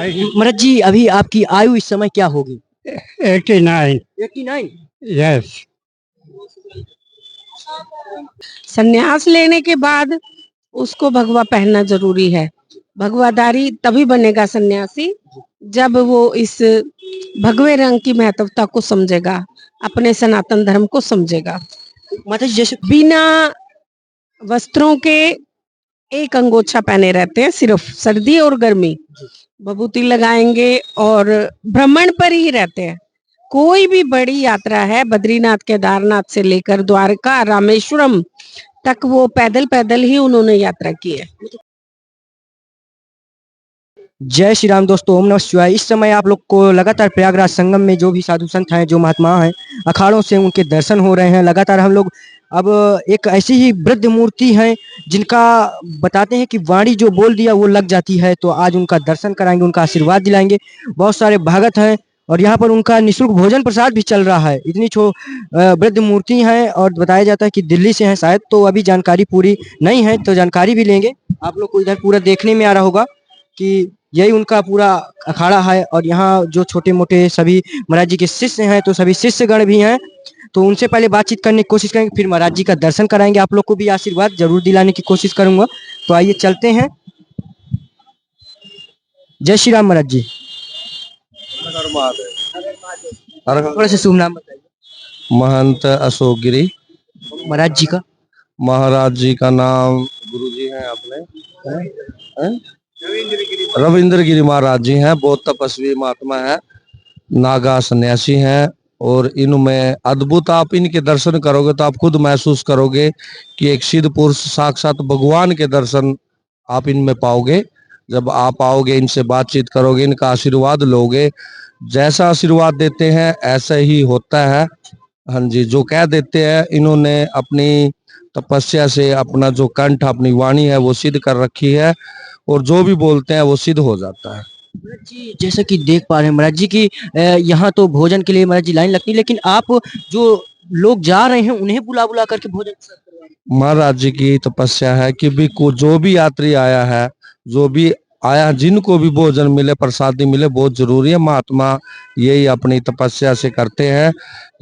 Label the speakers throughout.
Speaker 1: महाराज जी, अभी आपकी आयु इस समय क्या होगी?
Speaker 2: 89.
Speaker 1: 89।
Speaker 2: Yes.
Speaker 3: संन्यास लेने के बाद उसको भगवा पहनना जरूरी है। भगवाधारी तभी बनेगा सन्यासी जब वो इस भगवे रंग की महत्वता को समझेगा, अपने सनातन धर्म को समझेगा।
Speaker 1: माता जी, जैसे
Speaker 3: बिना वस्त्रों के एक अंगोछा पहने रहते हैं, सिर्फ सर्दी और गर्मी। विभूति लगाएंगे और भ्रमण पर ही रहते हैं। कोई भी बड़ी यात्रा है, बद्रीनाथ केदारनाथ से लेकर द्वारका रामेश्वरम तक वो पैदल पैदल ही उन्होंने यात्रा की है।
Speaker 1: जय श्री राम दोस्तों, ओम नमः शिवाय। इस समय आप लोग को लगातार प्रयागराज संगम में जो भी साधु संत हैं, जो महात्मा हैं, अखाड़ों से उनके दर्शन हो रहे हैं। लगातार हम लोग अब एक ऐसी ही वृद्ध मूर्ति हैं जिनका बताते हैं कि वाणी जो बोल दिया वो लग जाती है, तो आज उनका दर्शन कराएंगे, उनका आशीर्वाद दिलाएंगे। बहुत सारे भगत हैं और यहाँ पर उनका निःशुल्क भोजन प्रसाद भी चल रहा है। इतनी वृद्ध मूर्ति हैं और बताया जाता है कि दिल्ली से हैं शायद, तो अभी जानकारी पूरी नहीं है, तो जानकारी भी लेंगे। आप लोग को इधर पूरा देखने में आ रहा होगा कि यही उनका पूरा अखाड़ा है और यहाँ जो छोटे मोटे सभी महाराज जी के शिष्य हैं, तो सभी शिष्यगण भी हैं, तो उनसे पहले बातचीत करने की कोशिश करेंगे, फिर महाराज जी का दर्शन कराएंगे। आप लोग को भी आशीर्वाद जरूर दिलाने की कोशिश करूंगा। तो आइए चलते हैं। जय श्री राम महाराज जी। थोड़ा सा शुभ नाम बताइए।
Speaker 4: महंत अशोक गिरी।
Speaker 1: महाराज जी का?
Speaker 4: महाराज जी का नाम गुरु जी हैं अपने रविंद्र गिरी महाराज जी हैं। बहुत तपस्वी महात्मा है, नागा सन्यासी हैं और इनमें अद्भुत, आप इनके दर्शन करोगे तो आप खुद महसूस करोगे कि एक सिद्ध पुरुष साक्षात भगवान के दर्शन आप इनमें पाओगे। जब आप आओगे, इनसे बातचीत करोगे, इनका आशीर्वाद लोगे, जैसा आशीर्वाद देते हैं ऐसा ही होता है। हाँ जी, जो कह देते हैं, इन्होंने अपनी तपस्या से अपना जो कंठ, अपनी वाणी है वो सिद्ध कर रखी है और जो भी बोलते हैं वो सिद्ध हो जाता है।
Speaker 1: महाराज जी, जैसा कि देख पा रहे हैं महाराज जी की यहाँ तो भोजन के लिए महाराज जी लाइन लगती है, लेकिन आप जो लोग जा रहे हैं उन्हें बुला बुला करके भोजन करवा रहे हैं।
Speaker 4: महाराज जी की तपस्या है कि भी जो भी यात्री आया है, जो भी आया, जिनको भी भोजन मिले, प्रसादी मिले, बहुत जरूरी है। महात्मा यही अपनी तपस्या से करते हैं।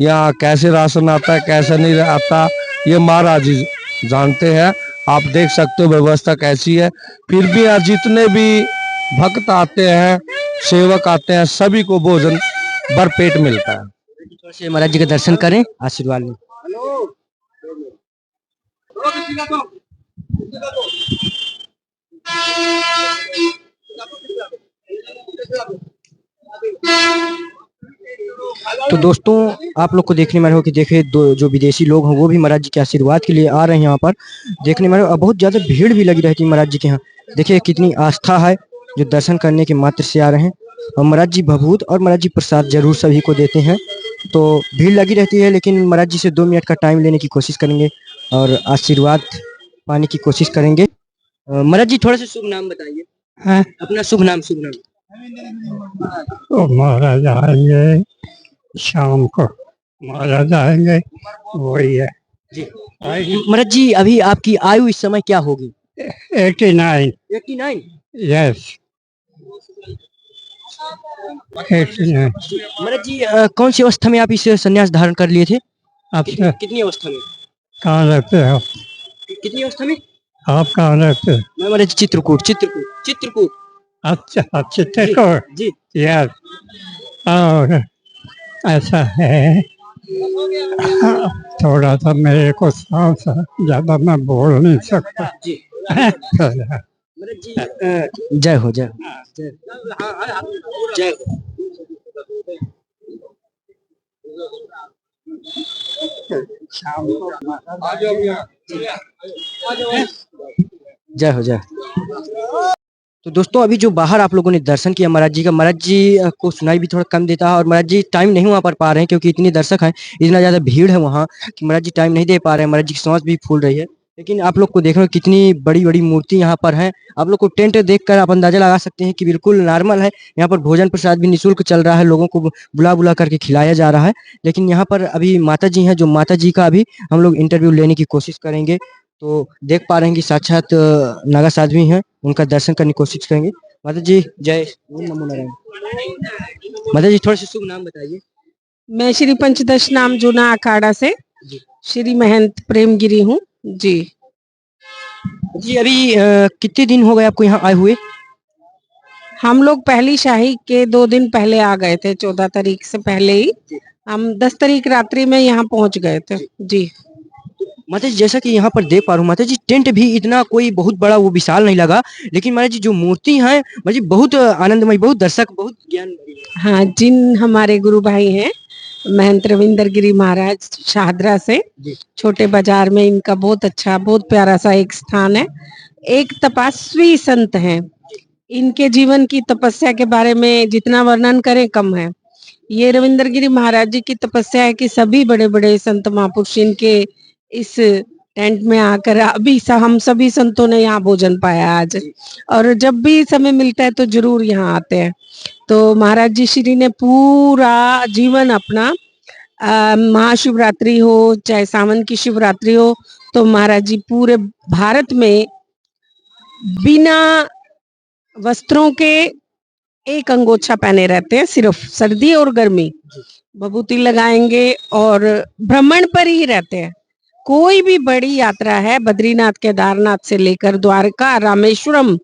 Speaker 4: यहाँ कैसे राशन आता है, कैसे नहीं आता, ये महाराज जी जानते हैं। आप देख सकते हो व्यवस्था कैसी है। फिर भी यहाँ जितने भी भक्त आते हैं, सेवक आते हैं, सभी को भोजन भरपेट मिलता है।
Speaker 1: थोड़ा से महाराज जी का दर्शन करें, आशीर्वाद लें। तो दोस्तों, आप लोग को देखने में हो कि देखे जो विदेशी लोग हैं वो भी महाराज जी के आशीर्वाद के लिए आ रहे हैं। यहाँ पर देखने में बहुत ज्यादा भीड़ भी लगी रहती है महाराज जी के यहाँ। देखिए कितनी आस्था है, जो दर्शन करने के मात्र से आ रहे हैं। और महाराज जी भभूत और महाराज जी प्रसाद जरूर सभी को देते हैं, तो भीड़ लगी रहती है। लेकिन महाराज जी से 2 मिनट का टाइम लेने की कोशिश करेंगे और आशीर्वाद पाने की कोशिश करेंगे। महाराज जी, थोड़ा सा शुभ नाम बताइए।
Speaker 2: हाँ?
Speaker 1: अपना शुभ नाम।
Speaker 2: तो महाराज आएंगे शाम को, महाराज आएंगे, वही है
Speaker 1: जी। महाराज जी, अभी आपकी आयु इस समय क्या होगी?
Speaker 2: 89.
Speaker 1: 89।
Speaker 2: Yes. 89.
Speaker 1: महाराज जी, कौन सी अवस्था में आप इस संन्यास धारण कर लिए थे?
Speaker 2: आप
Speaker 1: कितनी अवस्था में?
Speaker 2: कहाँ रहते हो?
Speaker 1: कितनी अवस्था में?
Speaker 2: आप कहाँ रहते हो?
Speaker 1: मैं महाराज जी चित्रकूट।
Speaker 2: अच्छा, चित्रकूट
Speaker 1: जी।
Speaker 2: यस। और ऐसा है, थोड़ा सा मेरे को सांस है, ज्यादा मैं बोल नहीं सकता
Speaker 1: जी।
Speaker 2: थोड़ा।
Speaker 1: जय हो। तो दोस्तों, अभी जो बाहर आप लोगों ने दर्शन किया महाराज जी का, महाराज जी को सुनाई भी थोड़ा कम देता है और महाराज जी टाइम नहीं वहाँ पर पा रहे हैं, क्योंकि इतने दर्शक हैं, इतना ज़्यादा भीड़ है वहाँ कि महाराज जी टाइम नहीं दे पा रहे हैं। महाराज जी की सांस भी फूल रही है। लेकिन आप लोग को देख रहे हो कितनी बड़ी बड़ी मूर्ति यहाँ पर है। आप लोग को टेंट देखकर आप अंदाजा लगा सकते हैं कि बिल्कुल नॉर्मल है। यहाँ पर भोजन प्रसाद भी निःशुल्क चल रहा है, लोगों को बुला बुला करके खिलाया जा रहा है। लेकिन यहाँ पर अभी माता जी हैं, जो माता जी का अभी हम लोग इंटरव्यू लेने की कोशिश करेंगे। तो देख पा रहे हैं कि साक्षात नागा साध्वी हैं, उनका दर्शन करने की कोशिश करेंगे। माता जी जय ओम नमो नारायण। माता जी थोड़ा सा शुभ नाम बताइए।
Speaker 3: मैं श्री पंचदश नाम जूना अखाड़ा से
Speaker 1: जी।
Speaker 3: श्री महंत प्रेमगिरी हूँ जी।
Speaker 1: जी अभी कितने दिन हो गए आपको यहाँ आए हुए?
Speaker 3: हम लोग पहली शाही के 2 दिन पहले आ गए थे, 14 तारीख से पहले ही हम 10 तारीख रात्रि में यहाँ पहुंच गए थे जी।
Speaker 1: माता जी जैसा कि यहाँ पर देख पा रहा हूँ माता जी टेंट भी इतना कोई बहुत बड़ा वो विशाल नहीं लगा, लेकिन माता जी जो मूर्ति है माता जी बहुत आनंदमय, बहुत दर्शक, बहुत ज्ञान भरी है।
Speaker 3: हाँ, जिन हमारे गुरु भाई हैं महंत रविंदर गिरी महाराज शाहदरा से,
Speaker 1: जी।
Speaker 3: छोटे बाजार में इनका बहुत अच्छा बहुत प्यारा सा एक स्थान है। एक तपस्वी संत हैं, इनके जीवन की तपस्या के बारे में जितना वर्णन करें कम है। ये रविंदर गिरी महाराज जी की तपस्या है कि सभी बड़े बड़े संत महापुरुष इनके इस टेंट में आकर अभी हम सभी संतों ने यहाँ भोजन पाया आज, और जब भी समय मिलता है तो जरूर यहाँ आते हैं। तो महाराज जी श्री ने पूरा जीवन अपना महाशिवरात्रि हो चाहे सावन की शिवरात्रि हो, तो महाराज जी पूरे भारत में बिना वस्त्रों के एक अंगोछा पहने रहते हैं, सिर्फ सर्दी और गर्मी भभूति लगाएंगे और भ्रमण पर ही रहते हैं। कोई भी बड़ी यात्रा है बद्रीनाथ केदारनाथ से लेकर द्वारका रामेश्वरम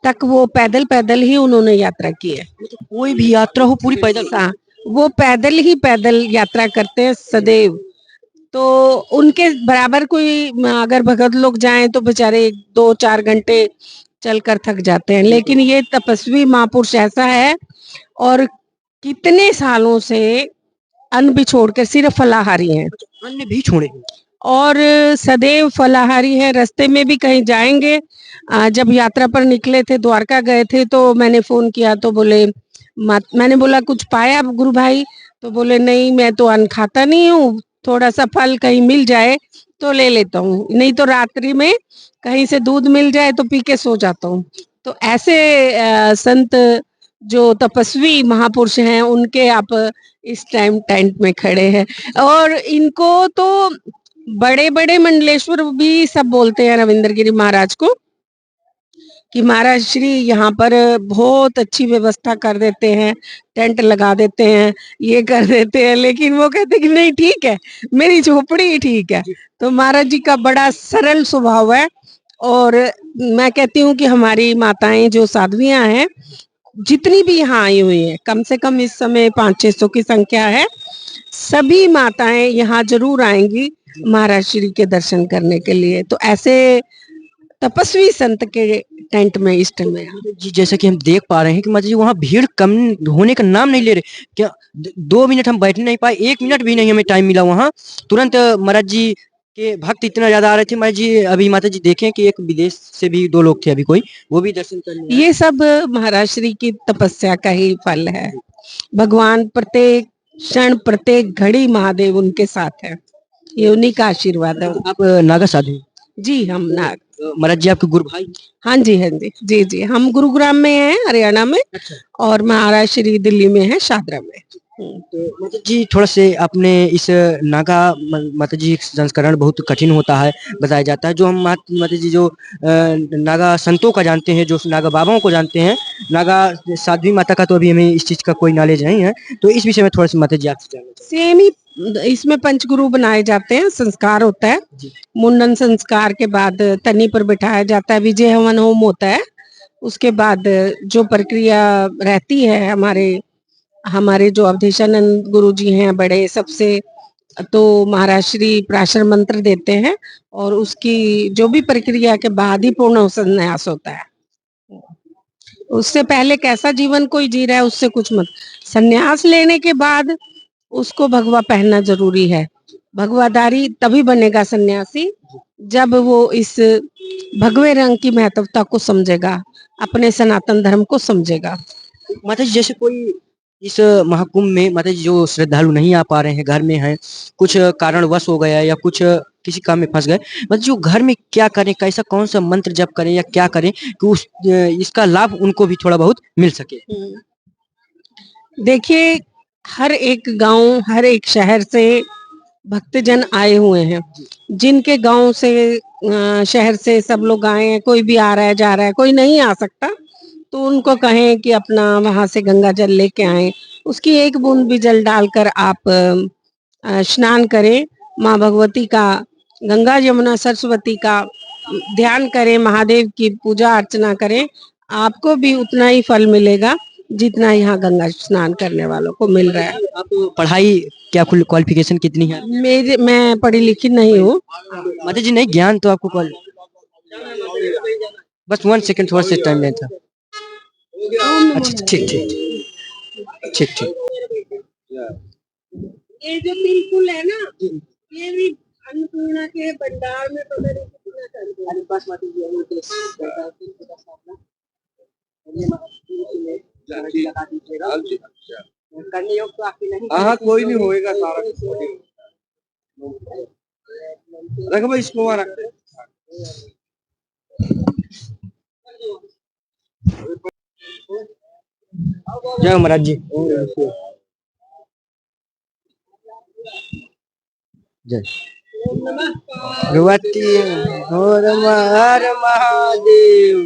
Speaker 3: तक वो पैदल पैदल ही उन्होंने यात्रा की है।
Speaker 1: कोई भी यात्रा हो पूरी पैदल।
Speaker 3: हाँ, वो पैदल ही पैदल यात्रा करते हैं सदैव। तो उनके बराबर कोई अगर भगत लोग जाएं तो बेचारे 2-4 घंटे चलकर थक जाते हैं, लेकिन ये तपस्वी महापुरुष ऐसा है और कितने सालों से अन्न भी छोड़कर सिर्फ फलाहारी हैं
Speaker 1: अन्य भी छोड़े।
Speaker 3: और सदैव फलाहारी है। रास्ते में भी कहीं जाएंगे, जब यात्रा पर निकले थे द्वारका गए थे तो मैंने फोन किया तो बोले मैंने बोला कुछ पाया गुरु भाई? तो बोले नहीं, मैं तो अन्न खाता नहीं हूँ, थोड़ा सा फल कहीं मिल जाए तो ले लेता हूँ, नहीं तो रात्रि में कहीं से दूध मिल जाए तो पी के सो जाता हूँ। तो ऐसे संत जो तपस्वी महापुरुष हैं उनके आप इस टाइम टेंट में खड़े हैं, और इनको तो बड़े बड़े मंडलेश्वर भी सब बोलते हैं रविंदर गिरी महाराज को कि महाराज श्री यहाँ पर बहुत अच्छी व्यवस्था कर देते हैं, टेंट लगा देते हैं, ये कर देते हैं, लेकिन वो कहते कि नहीं ठीक है, मेरी झोपड़ी ही ठीक है। तो महाराज जी का बड़ा सरल स्वभाव है, और मैं कहती हूँ कि हमारी माताएं जो साध्वियां हैं जितनी भी यहाँ आई हुई है, कम से कम इस समय 500-600 की संख्या है, सभी माताएं यहाँ जरूर आएंगी महाराज श्री के दर्शन करने के लिए। तो ऐसे तपस्वी संत के टेंट में इस टाइम में
Speaker 1: जी जैसा कि हम देख पा रहे हैं कि माता जी वहाँ भीड़ कम होने का नाम नहीं ले रहे। क्या 2 मिनट हम बैठ नहीं पाए, 1 मिनट भी नहीं हमें टाइम मिला वहाँ, तुरंत महाराज जी के भक्त इतना ज्यादा आ रहे थे। महाराज जी अभी माता जी देखें कि एक विदेश से भी 2 लोग थे, अभी कोई वो भी दर्शन करने आए।
Speaker 3: ये सब महाराज श्री की तपस्या का ही फल है। भगवान प्रत्येक क्षण प्रत्येक घड़ी महादेव उनके साथ है, ये उन्हीं का आशीर्वाद है।
Speaker 1: आप नागा साधु हैं?
Speaker 3: जी हम नाग।
Speaker 1: महाराज जी आपके गुरु भाई?
Speaker 3: हाँ जी हाँ जी जी जी, हम गुरुग्राम में हैं हरियाणा में,
Speaker 1: अच्छा।
Speaker 3: और महाराज श्री दिल्ली में है शाहदरा में।
Speaker 1: तो माता जी थोड़ा से अपने इस नागा माता जी संस्करण बहुत कठिन होता है बताया जाता है। जो हम माता जी जो नागा संतों का जानते हैं, जो नागा बाबाओं को जानते हैं, नागा साध्वी माता का तो अभी हमें इस चीज का कोई नॉलेज नहीं है, तो इस विषय में थोड़ा सा माता जी आपसे जानना चाहते
Speaker 3: सेम ही इसमें पंचगुरु बनाए जाते हैं, संस्कार होता है। मुंडन संस्कार के बाद तनी पर बिठाया जाता है, विजय हवन होम होता है, उसके बाद जो प्रक्रिया रहती है हमारे जो अवधेशानंद गुरु जी हैं बड़े सबसे, तो महाराज श्री प्राशर मंत्र देते हैं और उसकी जो भी प्रक्रिया के बाद ही पूर्ण संन्यास होता है। उससे पहले कैसा जीवन कोई जी रहा है उससे कुछ मत, संन्यास लेने के बाद उसको भगवा पहनना जरूरी है। भगवाधारी तभी बनेगा सन्यासी जब वो इस भगवे रंग की महत्वता को समझेगा, अपने सनातन धर्म को समझेगा।
Speaker 1: माता जी जैसे कोई इस महाकुंभ में माता जी जो श्रद्धालु नहीं आ पा रहे हैं, घर में हैं, कुछ कारणवश हो गया या कुछ किसी काम में फंस गए, मतलब जो घर में क्या करें, कैसा कौन सा मंत्र जप करें या क्या करें कि उस इसका लाभ उनको भी थोड़ा बहुत मिल सके?
Speaker 3: देखिए, हर एक गांव हर एक शहर से भक्तजन आए हुए हैं, जिनके गांव से शहर से सब लोग आए हैं, कोई भी आ रहा है जा रहा है, कोई नहीं आ सकता, तो उनको कहें कि अपना वहां से गंगा जल लेके आए, उसकी एक बूंद भी जल डालकर आप स्नान करें, माँ भगवती का, गंगा यमुना सरस्वती का ध्यान करें, महादेव की पूजा अर्चना करें, आपको भी उतना ही फल मिलेगा जितना यहाँ गंगा स्नान करने वालों को मिल रहा है।
Speaker 1: आप पढ़ाई क्या क्वालिफिकेशन कितनी है?
Speaker 3: मैं पढ़ी लिखी नहीं हूँ।
Speaker 1: माता जी नहीं, ज्ञान तो आपको बस 1 सेकंड थोड़ा सा टाइम लेता। अच्छा ठीक ठीक ठीक ठीक।
Speaker 3: ये जो बिल्कुल है ना, ये भी अन्नपूर्णा के भंडार में पता नहीं कितना कर करने योग तो आपकी नहीं।
Speaker 4: हाँ कोई नहीं होएगा सारा रख भाई इसको वहाँ रख दे।
Speaker 1: जय महाराज जी। जय भगवती हर महादेव।